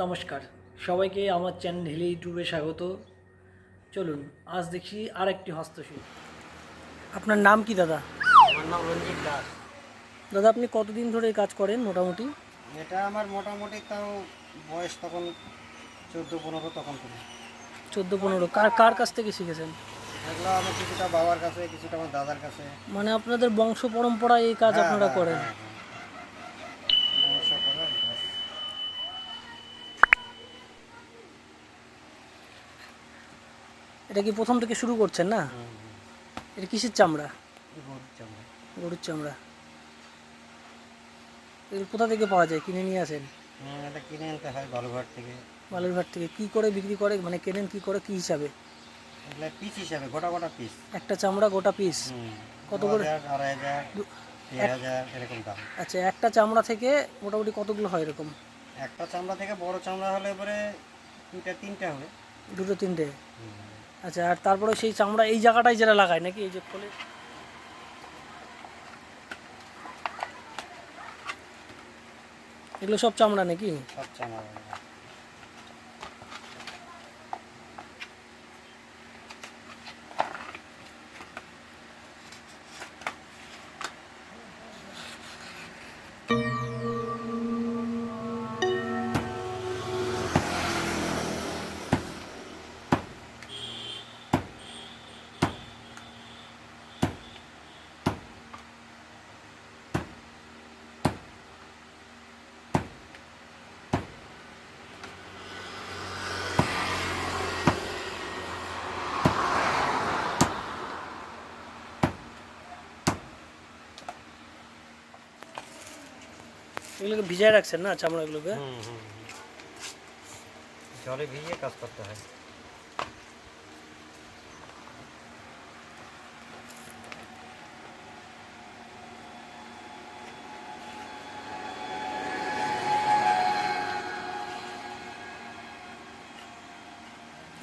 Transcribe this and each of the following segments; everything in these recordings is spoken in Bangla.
নমস্কার সবাইকে আমার চ্যানেল হিলি ইউটিউবে স্বাগত। চলুন আজ দেখি আর একটি হস্তশিল্প। আপনার নাম কি দাদা? আমার নাম রঞ্জিত দাস। দাদা আপনি কতদিন ধরে এই কাজ করেন মোটামুটি? এটা আমার মোটামুটি তাও বয়স তখন 14-15 তখন করি। 14-15। কার কার কাছ থেকে শিখেছেন? এগুলো আমি কিছুটা বাবার কাছে, কিছুটা আমার দাদার কাছে। মানে আপনাদের বংশ পরম্পরায় এই কাজ হ্যাঁ আপনারা হ্যাঁ করেন? হ্যাঁ হ্যাঁ সমস্যা করে ব্যাস। এটা কি প্রথম থেকে শুরু করছেন না? হুম, এটা কিসের চামড়া? গরুর চামড়া। গরুর চামড়া। এগুলো কোথা থেকে পাওয়া যায়, কিনে নিয়ে আসেন? এটা কিনে আনতে হয় বালুঘাট থেকে। বালুরঘাট থেকে। কি করে বিক্রি করে, মানে কেনেন কি করে, কি হিসাবে? এগুলো পিস হিসাবে, গোটা গোটা পিস। একটা চামড়া গোটা পিস কত করে? 2000, 2500, দু- 3000 এরকম দাম। আচ্ছা, একটা চামড়া থেকে মোটামুটি কতগুলো হয় এরকম? একটা চামড়া থেকে বড় চামড়া হলে পরে 2-3টা হবে। দুটো তিনটে? হুম। আচ্ছা, আর তারপরে সেই চামড়া এই জায়গাটায় যেটা লাগায় নাকি, এই যে খোলে? এগুলো সব চামড়া নাকি? সব চামড়া। এগুলোকে ভিজায় রাখছেন না চামড়াগুলোকে? জলে ভিজিয়ে কাজ করতে হয়।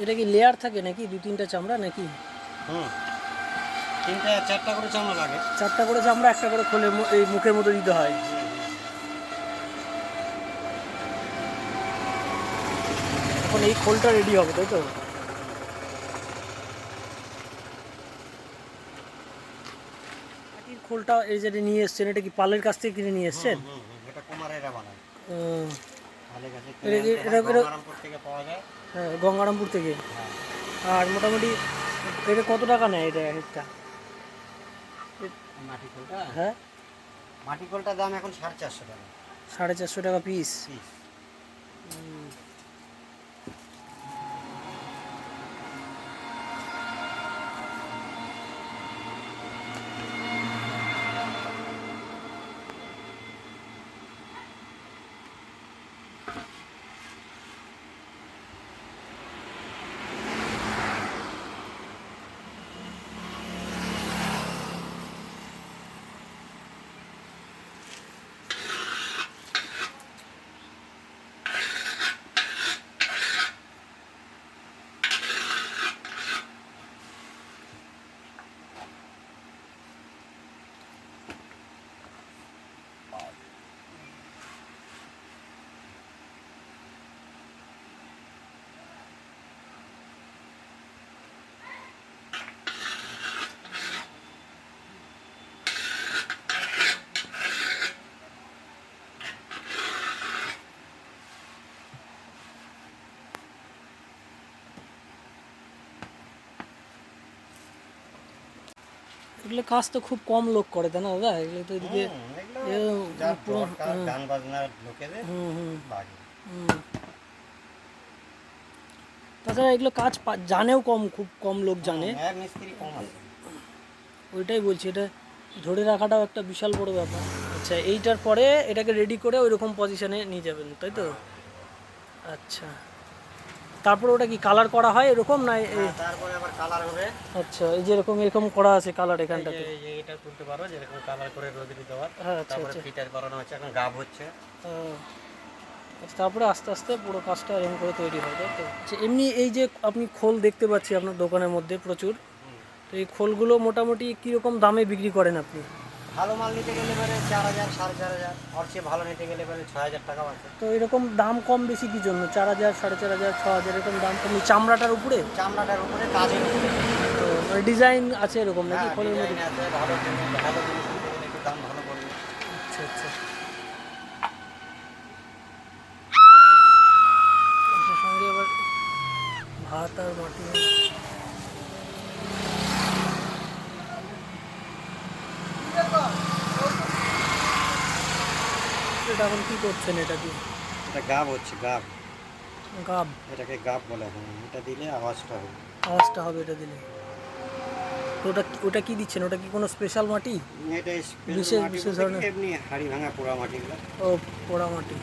এটা কি লেয়ার থাকে নাকি, 2-3টা চামড়া নাকি? 3-4টা করে চামড়া লাগে। 4টা করে চামড়া একটা করে খোলে এই মুখের মতো দিতে হয়। এখন এই খোলটা রেডি হবে, তাই তো? মাটির খোলটা এই যে নিয়ে এসছেন, এটা কি পালের কাছ থেকে কিনে নিয়ে এসছেন? এটা কুমারেরা বানায়। উম, পালের কাছে এটা কিনে আনতে হয়, এটা গঙ্গারামপুর থেকে পাওয়া যায়। হ্যাঁ, গঙ্গারামপুর থেকে। হ্যাঁ। আর মোটামুটি এটা কত টাকা নেয় এটা একটা? মাটি কলটা, হ্যাঁ, মাটি কলটার দাম এখন 450 টাকা 450 টাকা পিস। পিস। এগুলো কাজ তো খুব কম লোক করে, তাই না দাদা? এগুলো তো এদিকে এগুলো যার পুরো দরকার গান বাজনার লোকেদের লাগে। হুম। তাছাড়া এগুলো কাজ জানেও কম, খুব কম লোক জানে। মিস্ত্রি কম আছে। ওইটাই বলছি, এটা ধরে রাখাটাও একটা বিশাল বড় ব্যাপার। আচ্ছা, এইটার পরে এটাকে রেডি করে ওই রকম পজিশনে নিয়ে যাবেন, তাই তো? আচ্ছা, তারপরে ওটা কি কালার করা হয় এরকম না? তারপরে আবার কালার হবে। আচ্ছা, এই যে এরকম এরকম করা আছে কালার এখানটাতে। এই যে এটা তুলতে পারো যেরকম কালার করে রোদে দিতে পারো। হ্যাঁ, আচ্ছা তারপরে আচ্ছা। ফিটার বানানো হচ্ছে, এখন গাব হচ্ছে। আচ্ছা, তারপরে আস্তে আস্তে পুরো কাজটা এরকম করে তৈরি হয়, তাই তো? আচ্ছা, এমনি এই যে আপনি খোল দেখতে পাচ্ছি আপনার দোকানের মধ্যে প্রচুর, তো এই খোলগুলো মোটামুটি কীরকম দামে বিক্রি করেন আপনি? ভালো মাল নিতে গেলে এবারে 4,000 4,500, আর চেয়ে ভালো নিতে গেলে এবারে 6,000 টাকাও আছে। তো এরকম দাম কম বেশি কি জন্য? 4,000, 4,500, 6,000 এরকম দাম কম এই চামড়াটার উপরে? চামড়াটার উপরে, কাজের উপরে। তো মানে ডিজাইন আছে এরকম নাকি হ্যাঁ, খোলের ডিজাইন মধ্যে? আছে, ভালো জিনিস নিতে গেলে একটু দাম ভালো পড়বে। আচ্ছা আচ্ছা। এটার সঙ্গে আবার ভাত আর মাটি। এটা এখন কি করছেন এটা দিয়ে? এটা গাব হচ্ছে, গাব। গাব? এটাকে গাব বলে এখন। এটা দিলে আওয়াজটা হবে। আওয়াজটা হবে এটা দিলে। তো ওটা কি দিচ্ছেন? ওটা কি কোনো স্পেশাল মাটি? এটা বিশেষ মাটি বিশেষ বলতে কি, ধরনের? এমনি হাড়ি ভাঙা পোড়া মাটিগুলো। ও, পোড়া মাটি।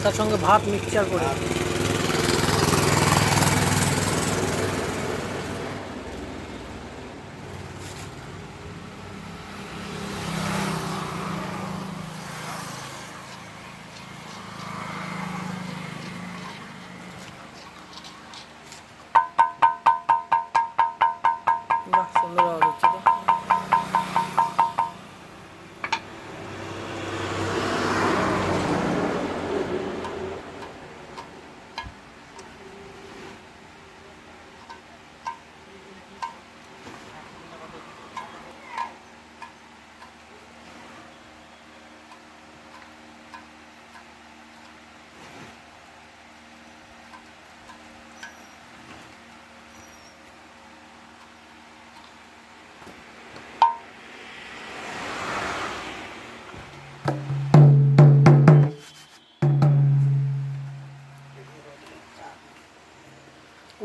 তার সঙ্গে ভাত মিক্সচার করে? আর বাহ, সুন্দর আওয়াজ হচ্ছে তো।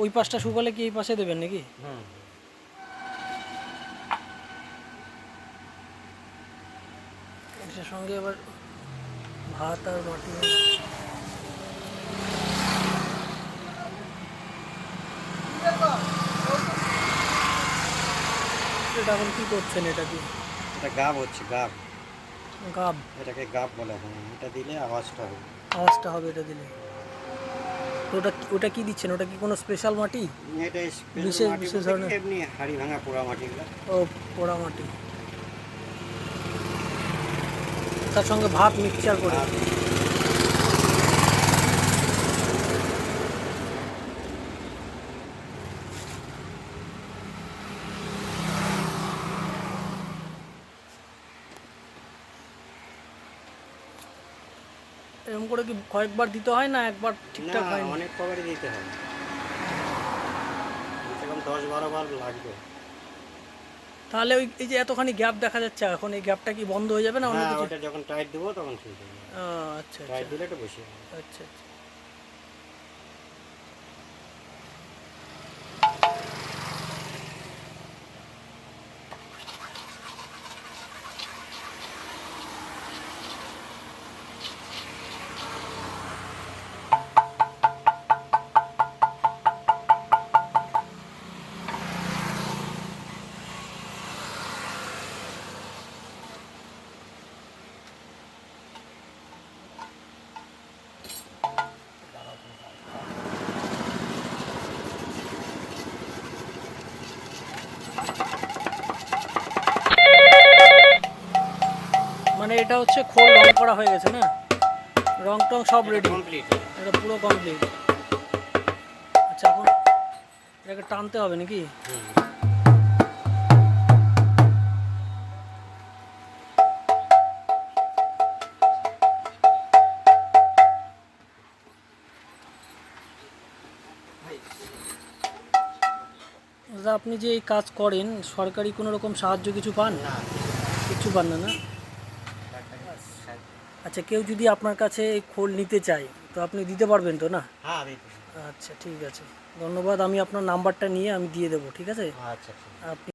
ওই পাশটা শুকালে কি এই পাশে দেবেন নাকি? হুম, এটার সঙ্গে আবার ভাত আর মাটি। এটা এখন কি করছেন এটা দিয়ে? এটা গাব হচ্ছে, গাব। গাব? এটাকে গাব বলে এখন। এটা দিলে আওয়াজটা হবে। আওয়াজটা হবে এটা দিলে। তো ওটা কি দিচ্ছেন? ওটা কি কোনো স্পেশাল মাটি? এটা বিশেষ মাটি বিশেষ বলতে কি, ধরনের? এমনি হাড়ি ভাঙা পোড়া মাটিগুলো। ও, পোড়া মাটি। তার সঙ্গে ভাত মিক্সচার করে? আর এরকম করে কি কয়েকবার দিতে হয় না একবার না, ঠিকঠাক হয়? অনেক কবারই দিতে হবে। কমসে কম 10-12 বার লাগবে। তাহলে ওই এই যে এতখানি গ্যাপ দেখা যাচ্ছে এখন, এই গ্যাপটা কি বন্ধ হয়ে যাবে না অন্য হ্যাঁ, কিছু? ওটা যখন টাইট দেবো তখন ঠিক হয়ে যাবে। ও, আচ্ছা টাইট আচ্ছা দিলে একটু বেশি হবে। আচ্ছা আচ্ছা। মানে এটা হচ্ছে খোল রং করা হয়ে গেছে না? রং টং সব রেডি? কমপ্লিট। এটা পুরো কমপ্লিট। আচ্ছা, এখন এটাকে টানতে হবে নাকি? দাদা, আপনি যে এই কাজ করেন সরকারি কোনো রকম সাহায্য কিছু পান? না, কিছু পান না, না? আচ্ছা, কেউ যদি আপনার কাছে এই খোল নিতে চায় তো আপনি দিতে পারবেন তো, না? হ্যাঁ দিতে হবে। আচ্ছা, ঠিক আছে, ধন্যবাদ। আমি আপনার নাম্বারটা নিয়ে আমি দিয়ে দেবো, ঠিক আছে? আচ্ছা, ঠিক আছে। আপনি